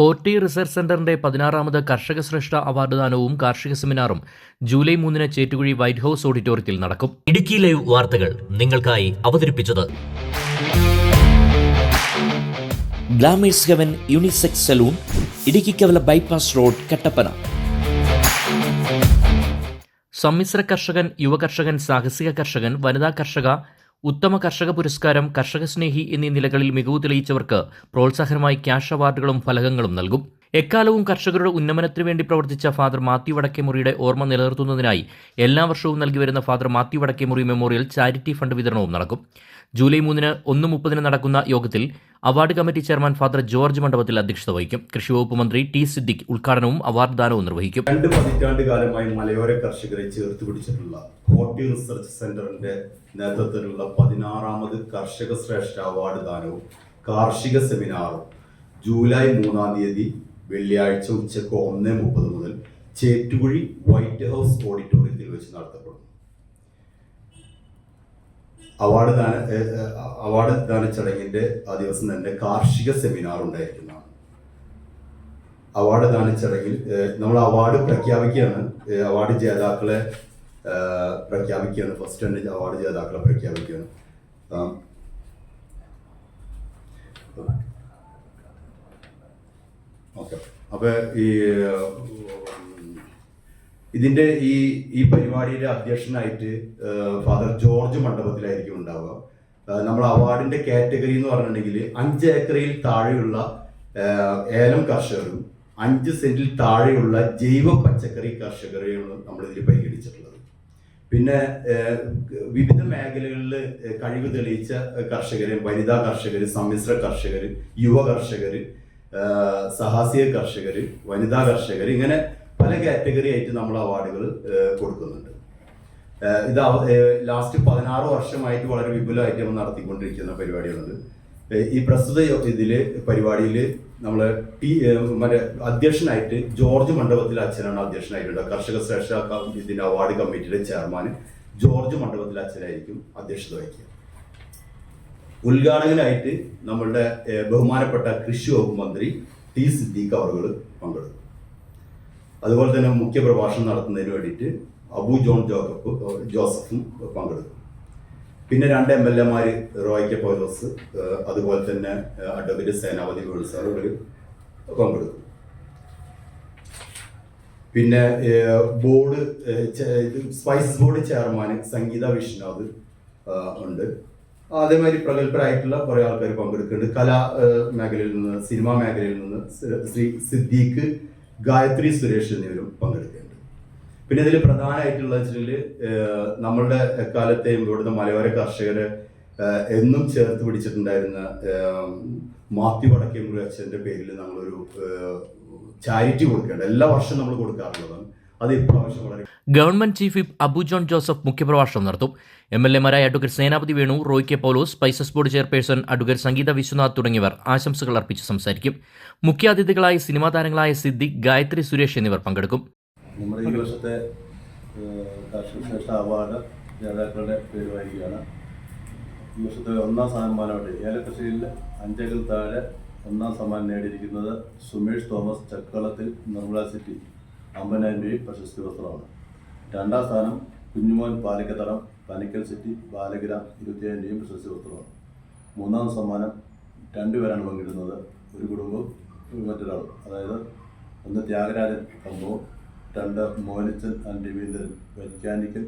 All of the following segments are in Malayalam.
ഹോർട്ടി റിസർച്ച് സെന്ററിന്റെ 16ാമത് കർഷക ശ്രേഷ്ഠ അവാർഡ് ദാനവും കാർഷിക സെമിനാറും ജൂലൈ 3 ചേറ്റുകുഴി വൈറ്റ് ഹൌസ് ഓഡിറ്റോറിയത്തിൽ നടക്കും. ഇടുക്കി ലൈവ് വാർത്തകൾ നിങ്ങൾക്കായി അവതരിപ്പിച്ചത് glamours heaven unisex salon, Idukkikavala bypass road, Kattappana. സമ്മിശ്ര കർഷകൻ, യുവ കർഷകൻ, സാഹസിക കർഷകൻ, വനിതാ കർഷക, ഉത്തമ കർഷക പുരസ്കാരം, കർഷക സ്നേഹി എന്നീ നിലകളിൽ മികവ് തെളിയിച്ചവർക്ക് പ്രോത്സാഹനമായി ക്യാഷ് അവാർഡുകളും ഫലകങ്ങളും നൽകും. എക്കാലവും കർഷകരുടെ ഉന്നമനത്തിനു വേണ്ടി പ്രവർത്തിച്ച ഫാദർ മാത്യു വടക്കേമുറിയുടെ ഓർമ്മ നിലനിർത്തുന്നതിനായി എല്ലാ വർഷവും നൽകിവരുന്ന father Mathew Vadakkemuri memorial charity fund വിതരണവും നടക്കും. ജൂലൈ 3 1:30 നടക്കുന്ന യോഗത്തിൽ award committee chairman father George Mandapathil അധ്യക്ഷത വഹിക്കും. കൃഷിവകുപ്പ് മന്ത്രി ടി സിദ്ദിഖ് ഉദ്ഘാടനവും അവാർഡ് ദാനവും നിർവഹിക്കും. 2 പതിറ്റാണ്ട് കാലമായി മലയോര കർഷകരെ ചേർത്ത് പിടിച്ചിട്ടുള്ള ഹോർട്ടി റിസർച്ച് സെന്ററിന്റെ നേതൃത്വത്തിലുള്ള 16ാമത് കർഷക ശ്രേഷ്ഠ അവാർഡ് ദാനവും കാർഷിക സെമിനാറും ജൂലൈ 3 വെള്ളിയാഴ്ച ഉച്ചയ്ക്ക് 1:30 മുതൽ ചേറ്റുകുഴി വൈറ്റ് ഹൌസ് ഓഡിറ്റോറിയത്തിൽ വെച്ച് നടത്തപ്പെടും. അവാർഡ് ദാന ചടങ്ങിന്റെ ആ ദിവസം തന്നെ കാർഷിക സെമിനാർ ഉണ്ടായിരിക്കുന്നതാണ്. അവാർഡ് ദാന ചടങ്ങിൽ നമ്മൾ അവാർഡ് പ്രഖ്യാപിക്കുകയാണ്. അവാർഡ് ജേതാക്കളെ പ്രഖ്യാപിക്കുകയാണ്. ഫസ്റ്റ് തന്നെ അവാർഡ് ജേതാക്കളെ പ്രഖ്യാപിക്കുകയാണ്. ഓക്കെ, അപ്പൊ ഇതിന്റെ ഈ പരിപാടിയുടെ അധ്യക്ഷനായിട്ട് ഫാദർ ജോർജ് മണ്ഡപത്തിലായിരിക്കും ഉണ്ടാവുക. നമ്മൾ അവാർഡിന്റെ കാറ്റഗറി എന്ന് പറഞ്ഞിട്ടുണ്ടെങ്കിൽ 5 ഏക്കറിൽ താഴെയുള്ള ഏലം കർഷകരും 5 സെന്റിൽ താഴെയുള്ള ജൈവ പച്ചക്കറി കർഷകരെയാണ് നമ്മൾ ഇതിൽ പരിഗണിച്ചിട്ടുള്ളത്. പിന്നെ വിവിധ മേഖലകളിൽ കഴിവ് തെളിയിച്ച കർഷകര്, വനിതാ കർഷകര്, സമ്മിശ്ര കർഷകര്, യുവ കർഷകര്, സാഹസിക കർഷകര്, വനിതാ കർഷകര്, ഇങ്ങനെ പല കാറ്റഗറി ആയിട്ട് നമ്മൾ അവാർഡുകൾ കൊടുക്കുന്നുണ്ട്. ഇത് ലാസ്റ്റ് 16 വർഷമായിട്ട് വളരെ വിപുലമായിട്ട് നമ്മൾ നടത്തിക്കൊണ്ടിരിക്കുന്ന പരിപാടിയാണത്. ഈ പ്രസ്തുത പരിപാടിയിൽ നമ്മൾ അധ്യക്ഷനായിട്ട് ജോർജ് മണ്ഡപത്തിൽ അച്ഛനാണ് അധ്യക്ഷനായിട്ടുള്ളത്. കർഷക ശ്രേഷ്ഠ ഇതിന്റെ അവാർഡ് കമ്മിറ്റിയുടെ ചെയർമാൻ ജോർജ് മണ്ഡപത്തിൽ അച്ഛനായിരിക്കും അധ്യക്ഷത വഹിക്കുക. ഉദ്ഘാടകനായിട്ട് നമ്മളുടെ ബഹുമാനപ്പെട്ട കൃഷി വകുപ്പ് മന്ത്രി ടി സിദ്ദീഖ് അവർ പങ്കെടുക്കും. അതുപോലെ തന്നെ മുഖ്യ പ്രഭാഷണം നടത്തുന്നതിന് വേണ്ടിയിട്ട് അബു ജോൺ ജോസഫും പങ്കെടുക്കും. പിന്നെ 2 MLA റോയ് കെ പൗലോസ്, അതുപോലെ തന്നെ അഡ്വക്കേറ്റ് സേനാപതി സാർ പങ്കെടുക്കും. പിന്നെ സ്പൈസസ് ബോർഡ് ചെയർമാൻ സംഗീത വിശ്വനാഥ് ഉണ്ട്. അതേമാതിരി പ്രഗത്ഭരായിട്ടുള്ള കുറെ ആൾക്കാർ പങ്കെടുക്കുന്നുണ്ട്. കലാ മേഖലയിൽ നിന്ന്, സിനിമാ മേഖലയിൽ നിന്ന് ശ്രീ സിദ്ദീഖ്, ഗായത്രി സുരേഷ് എന്നിവരും പങ്കെടുക്കുന്നുണ്ട്. പിന്നെ ഇതിൽ പ്രധാനമായിട്ടുള്ള വെച്ചിട്ടുണ്ടെങ്കിൽ നമ്മളുടെ എക്കാലത്തെയും ഇവിടുത്തെ മലയോര കർഷകരെ എന്നും ചേർത്ത് പിടിച്ചിട്ടുണ്ടായിരുന്ന മാത്യു വടക്കേമുറി അച്ഛൻ്റെ പേരിൽ നമ്മളൊരു ചാരിറ്റി കൊടുക്കേണ്ട എല്ലാ വർഷവും നമ്മൾ കൊടുക്കാറുള്ളതാണ്. അത് ഇപ്രാവശ്യം വളരെ government chief whip Abu John Joseph മുഖ്യപ്രഭാഷണം നടത്തും. MLA അഡ്വക്കേറ്റ് സേനാപതി വേണു, റോയ് കെ പൗലോസ്, സ്പൈസസ് ബോർഡ് ചെയർപേഴ്സൺ അഡ്വക്കേറ്റ് സംഗീത വിശ്വനാഥ് തുടങ്ങിയവർ ആശംസകൾ അർപ്പിച്ച് സംസാരിക്കും. മുഖ്യാതിഥികളായി സിനിമാ താരങ്ങളായ സിദ്ദിഖ്, ഗായത്രി സുരേഷ് എന്നിവർ പങ്കെടുക്കും. നമ്മുടെ ഈ വർഷത്തെ കാർഷിക ശ്രേഷ്ഠ അവാർഡ് ജേതാക്കളുടെ പേര് വായിക്കുകയാണ്. ഈ വർഷത്തെ 1ാം സമ്മാനമായിട്ട് ഏലകൃഷിയിൽ 5 ഏക്കറിൽ താഴെ 1ാം സമ്മാനം നേടിയിരിക്കുന്നത് സുമേഷ് തോമസ്, ചക്കളത്തിൽ, നിർമ്മല സിറ്റി, 50,000 രൂപ പ്രശസ്തി പത്രമാണ്. 2ാം സ്ഥാനം കുഞ്ഞുമോൻ, പാലിക്കത്തറം, പനിക്കൽ സിറ്റി, ബാലഗ്രാം, 25,000 രൂപ പ്രശസ്തി പത്രമാണ്. 3ാം സമ്മാനം 2 പേരാണ് പങ്കിടുന്നത്. ഒരു കുടുംബവും മറ്റൊരാളും. അതായത് 1 ത്യാഗരാജൻ കമ്പവും, 2 മോനിച്ചൻ ആൻഡ് രവീന്ദ്രൻ വൈജ്ഞാനിക്കൽ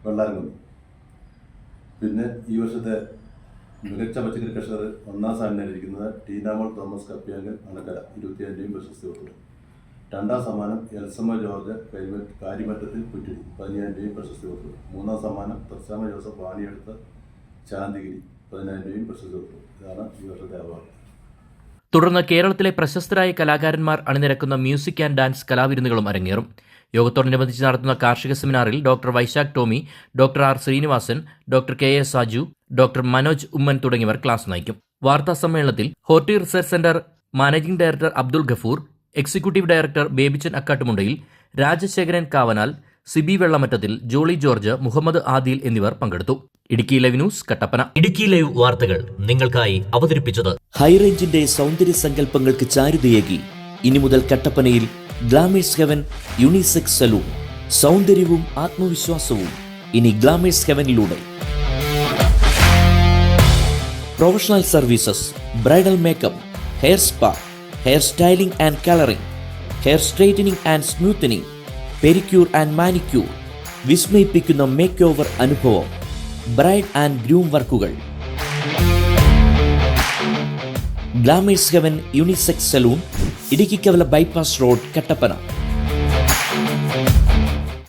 വെള്ളാരംകുന്ന്. പിന്നെ ഈ വർഷത്തെ മികച്ച പച്ചക്കറി കർഷകർ 1ാം സ്ഥാനം നേടിയിരിക്കുന്നത് ടീനാമോൾ തോമസ്, കപ്പിയാങ്കൽ, അണക്കര, 25,000 രൂപ പ്രശസ്തി പത്രം. 2ാം സമ്മാനം എൽസമ്മ ജോർജ്, കാര്യമറ്റത്തിൽ, കുറ്റിടി, 15,000 രൂപ പ്രശസ്തി പത്രം. 3ാം സമ്മാനം തർസാമ ജോസഫ്, വാണിയെടുത്ത്, ശാന്തിഗിരി, 15,000 രൂപ പ്രശസ്തി പത്രം. ഇതാണ് ഈ വർഷത്തെ അവാർഡ്. തുടർന്ന് കേരളത്തിലെ പ്രശസ്തരായ കലാകാരന്മാർ അണിനിരക്കുന്ന മ്യൂസിക് ആൻഡ് ഡാൻസ് കലാവിരുന്നുകളും അരങ്ങേറും. യോഗത്തോടനുബന്ധിച്ച് നടത്തുന്ന കാർഷിക സെമിനാറിൽ doctor Vaishakh Tomy, doctor R Srinivasan, doctor K S Saju, doctor Manoj Oommen തുടങ്ങിയവർ ക്ലാസ് നയിക്കും. വാർത്താ സമ്മേളനത്തിൽ horti research centre managing director Abdul Gafoor, executive director Babychan Akkattumundayil, Rajasekharan Kavanal, Sibi Vellamattathil, Jolly George, Muhammad Adil എന്നിവർ പങ്കെടുത്തു. Idukki live news, Kattappana. Idukki live വാർത്തകൾ നിങ്ങൾക്കായി അവതരിപ്പിച്ചത് ഹൈറേഞ്ചിന്റെ സൗന്ദര്യ സങ്കല്പങ്ങൾക്ക് ചാരുതയേകി ഇനി മുതൽ കട്ടപ്പനയിൽ ഗ്ലാമേഴ്സ് ഹെവൻ യൂണിസെക്സ് സലൂൺ. സൗന്ദര്യവും ആത്മവിശ്വാസവും ഇനി ഗ്ലാമേഴ്സ് ഹെവനിലൂടെ. Professional services, bridal makeup, hair spa, hair styling and colouring, hair straightening and smoothening, pedicure and manicure, വിസ്മയിപ്പിക്കുന്ന മേക്ക് ഓവർ അനുഭവം, ബ്രൈഡ് ആൻഡ് ഗ്രൂം വർക്കുകൾ. Glamours heaven unisex salon, Idukkikavala bypass road, Kattappana.